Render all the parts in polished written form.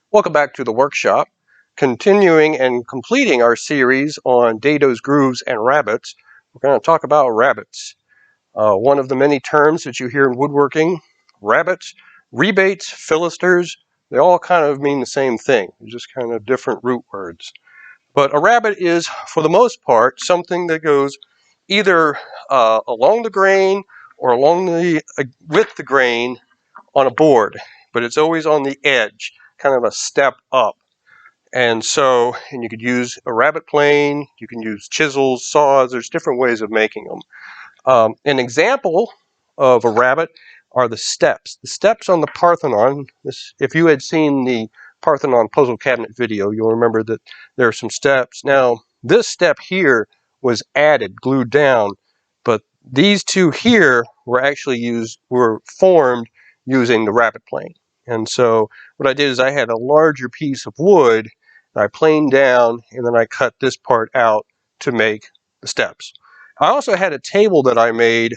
Welcome back to the workshop. Continuing and completing our series on Dadoes, grooves, and rabbets, we're going to talk about rabbets. One of the many terms that you hear in woodworking, rabbets, rebates, philisters, they all kind of mean the same thing, just kind of different root words. But a rabbet is, for the most part, something that goes either along the grain or with the grain on a board, but it's always on the edge, kind of a step up. And you could use a rabbet plane, you can use chisels, saws, there's different ways of making them. An example of a rabbet are the steps. The steps on the Parthenon, if you had seen the Parthenon puzzle cabinet video, you'll remember that there are some steps. Now, this step here was added, glued down, but these two here were formed using the rabbet plane. And so what I did is I had a larger piece of wood, I planed down, and then I cut this part out to make the steps. I also had a table that I made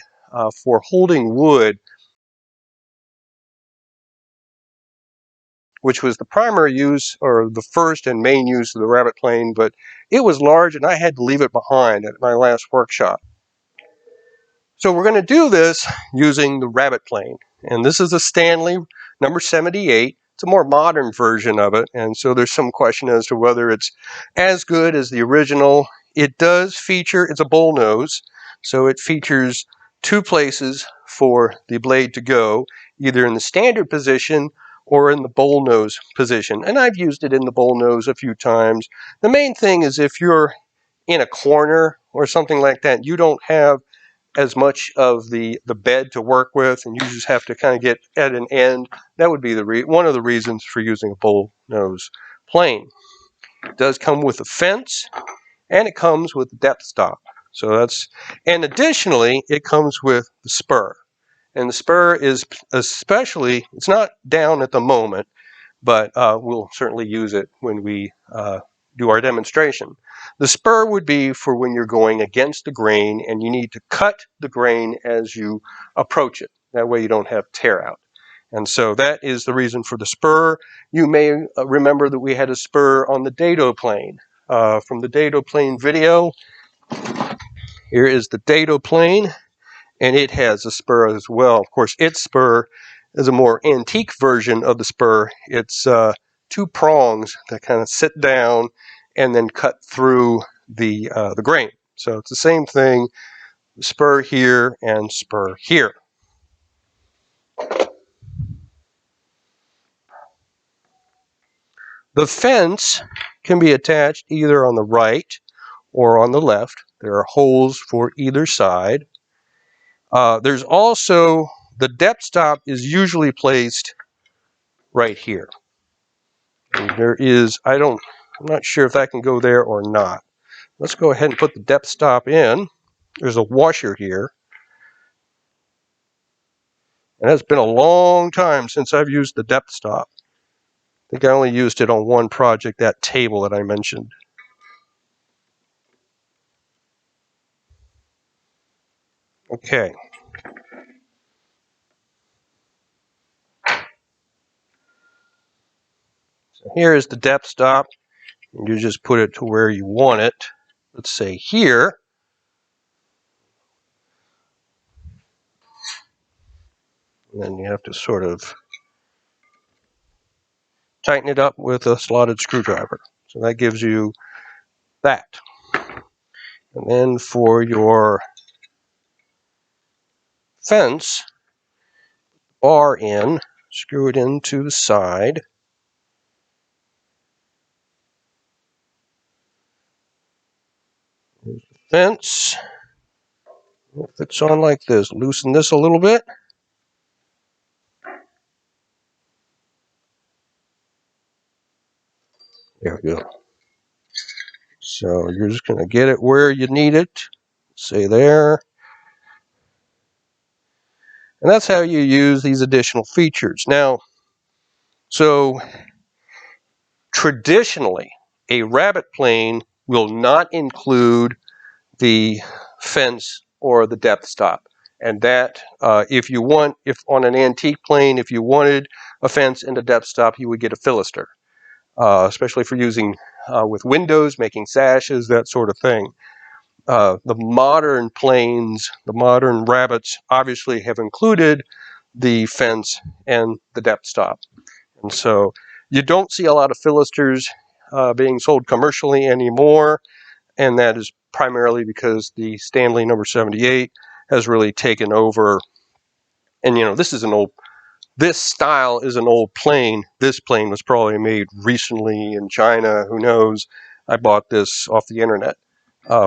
for holding wood, which was the primary use, or the first and main use of the rabbet plane, but it was large and I had to leave it behind at my last workshop. So we're going to do this using the rabbet plane, and this is a Stanley number 78. It's a more modern version of it, and so there's some question as to whether it's as good as the original. It does feature, it's a bull nose, so it features two places for the blade to go, either in the standard position or in the bull nose position. And I've used it in the bull nose a few times. The main thing is if you're in a corner or something like that, you don't have as much of the bed to work with, and you just have to kind of get at an end. That would be one of the reasons for using a bull nose plane. It does come with a fence, and it comes with a depth stop. And additionally, it comes with the spur. And the spur is especially, it's not down at the moment, but we'll certainly use it when we do our demonstration. The spur would be for when you're going against the grain and you need to cut the grain as you approach it. That way you don't have tear out. And so that is the reason for the spur. You may remember that we had a spur on the dado plane. From the dado plane video, here is the dado plane, and it has a spur as well. Of course, its spur is a more antique version of the spur. It's two prongs that kind of sit down and then cut through the grain. So it's the same thing, spur here and spur here. The fence can be attached either on the right or on the left. There are holes for either side. There's also, the depth stop is usually placed right here. And there is, I'm not sure if that can go there or not. Let's go ahead and put the depth stop in. There's a washer here. And it's been a long time since I've used the depth stop. I think I only used it on one project, that table that I mentioned. Okay. So here is the depth stop. And you just put it to where you want it. Let's say here. And then you have to sort of tighten it up with a slotted screwdriver. So that gives you that. And then for your fence, bar in, screw it into the side. There's the fence. It fits on like this. Loosen this a little bit. There we go. So you're just going to get it where you need it. Say there. And that's how you use these additional features. Now, so traditionally, a rabbet plane will not include the fence or the depth stop. And that, if on an antique plane, if you wanted a fence and a depth stop, you would get a philister. especially for using with windows, making sashes, that sort of thing. The modern planes, the modern Rabbets, obviously have included the fence and the depth stop. And so you don't see a lot of filisters being sold commercially anymore, and that is primarily because the Stanley number 78 has really taken over. And you know, this style is an old plane. This plane was probably made recently in China, who knows. I bought this off the internet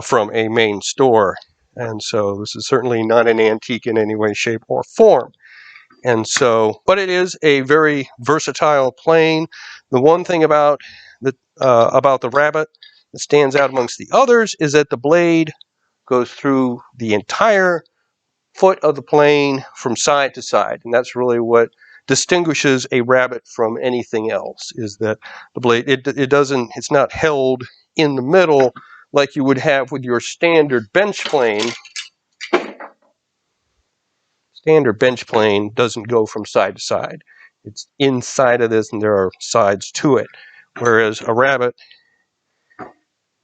from a main store, and so this is certainly not an antique in any way, shape, or form. And so, but it is a very versatile plane. The one thing about the Rabbet that stands out amongst the others is that the blade goes through the entire foot of the plane from side to side, and that's really what distinguishes a Rabbet from anything else. Is that the blade it's not held in the middle like you would have with your standard bench plane. Standard bench plane doesn't go from side to side. It's inside of this, and there are sides to it, whereas a Rabbet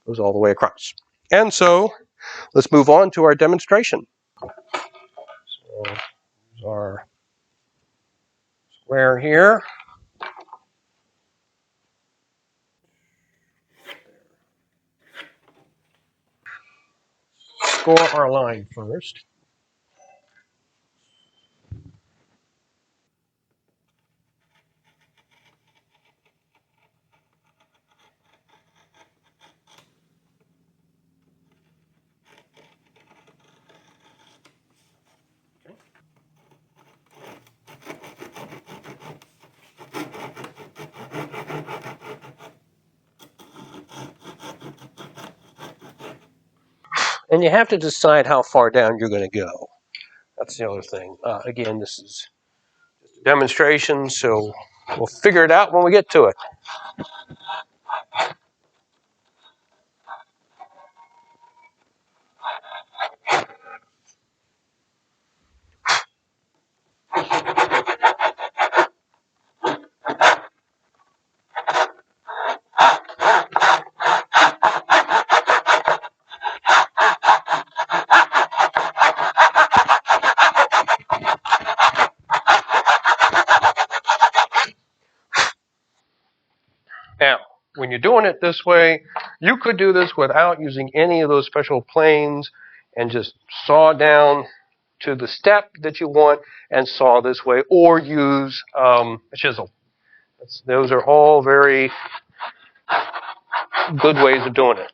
goes all the way across. And so let's move on to our demonstration. So here's our square here. Score our line first. And you have to decide how far down you're going to go. That's the other thing. Again, this is just a demonstration, so we'll figure it out when we get to it. Now, when you're doing it this way, you could do this without using any of those special planes and just saw down to the step that you want and saw this way, or use a chisel. Those are all very good ways of doing it.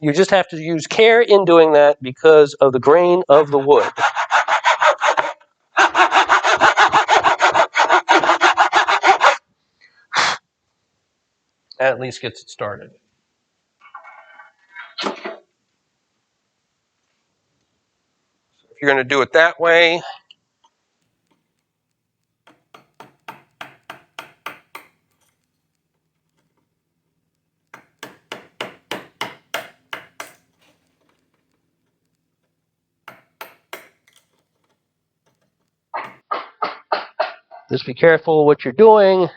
You just have to use care in doing that because of the grain of the wood. That at least gets it started. So if you're going to do it that way, just be careful what you're doing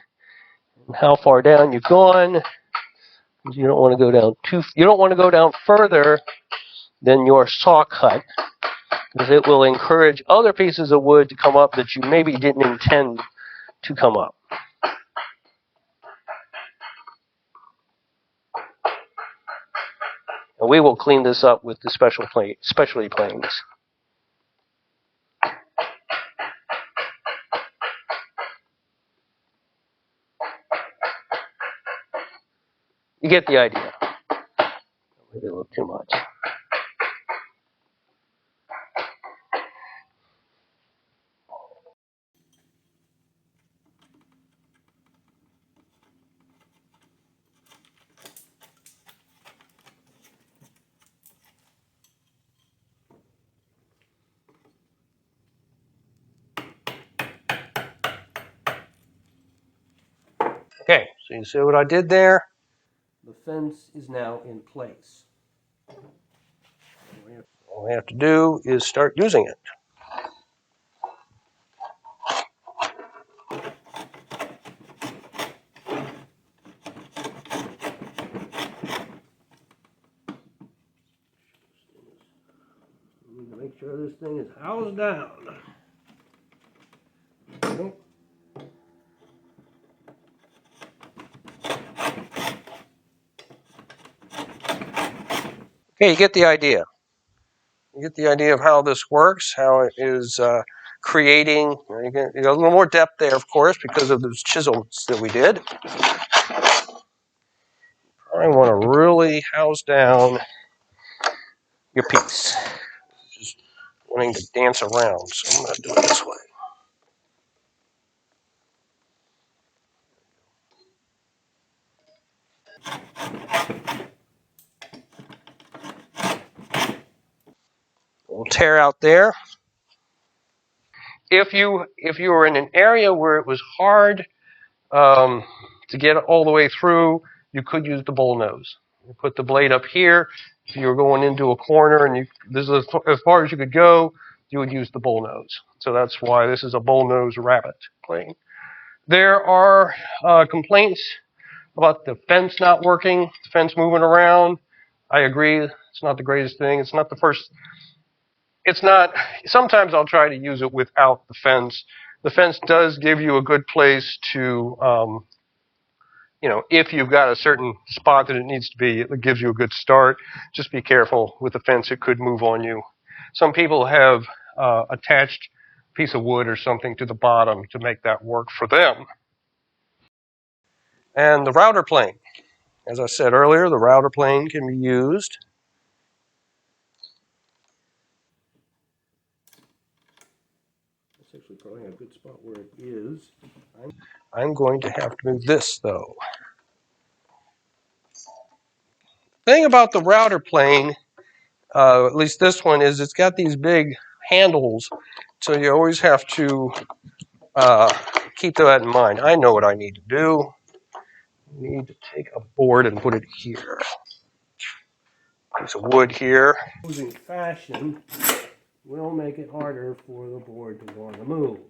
and how far down you've gone. You don't want to go down you don't want to go down further than your saw cut, because it will encourage other pieces of wood to come up that you maybe didn't intend to come up. And we will clean this up with the specialty planes. You get the idea. Maybe a little too much. Okay, so you see what I did there? The fence is now in place. All we have to do is start using it. Need to make sure this thing is housed down. Okay, you get the idea. You get the idea of how this works, how it is creating. You get a little more depth there, of course, because of those chisels that we did. I want to really house down your piece. Just wanting to dance around, so I'm going to do it this way. A little tear out there. If you were in an area where it was hard to get all the way through, you could use the bull nose. You put the blade up here. If you were going into a corner and this is as far as you could go, you would use the bull nose. So that's why this is a bull nose rabbet plane. There are complaints about the fence not working, the fence moving around. I agree. It's not the greatest thing. It's not the first. It's not. Sometimes I'll try to use it without the fence. The fence does give you a good place to if you've got a certain spot that it needs to be, it gives you a good start. Just be careful with the fence. It could move on you. Some people have attached a piece of wood or something to the bottom to make that work for them. And the router plane. As I said earlier, the router plane can be used. That's actually probably a good spot where it is. I'm going to have to move this, though. The thing about the router plane, at least this one, is it's got these big handles, so you always have to keep that in mind. I know what I need to do. I need to take a board and put it here. Piece of wood here. Moving fashion will make it harder for the board to want to move.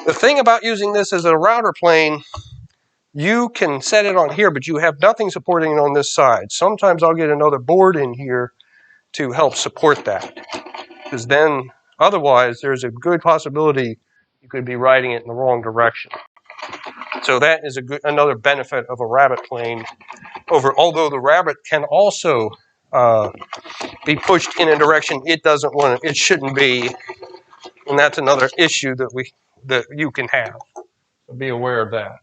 The thing about using this as a router plane, you can set it on here, but you have nothing supporting it on this side. Sometimes I'll get another board in here to help support that. Because then, otherwise, there's a good possibility you could be riding it in the wrong direction. So that is another benefit of a rabbet plane. Although the rabbet can also be pushed in a direction it doesn't want it shouldn't be, and that's another issue that you can have. So be aware of that.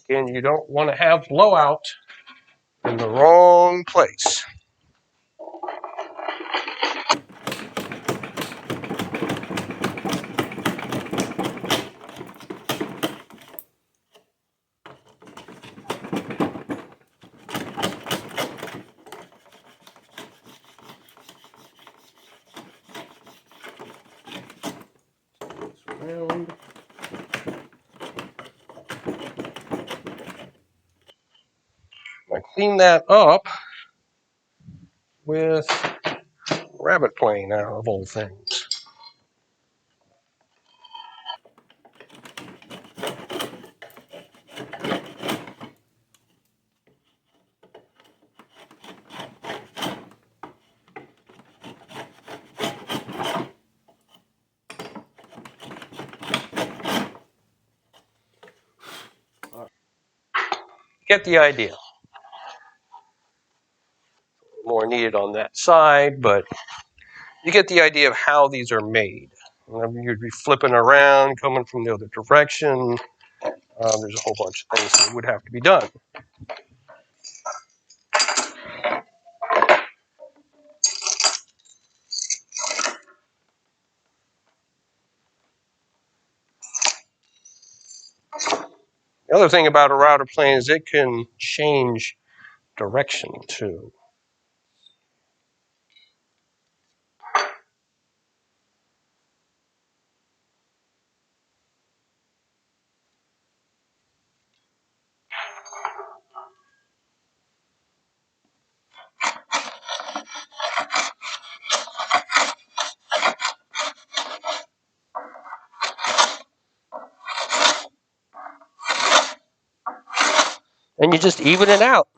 Again, you don't want to have blowout in the wrong place. Around. I clean that up with rabbet plane out of all things. Get the idea. More needed on that side, but you get the idea of how these are made. You'd be flipping around, coming from the other direction. There's a whole bunch of things that would have to be done. The other thing about a router plane is it can change direction too. And you just even it out.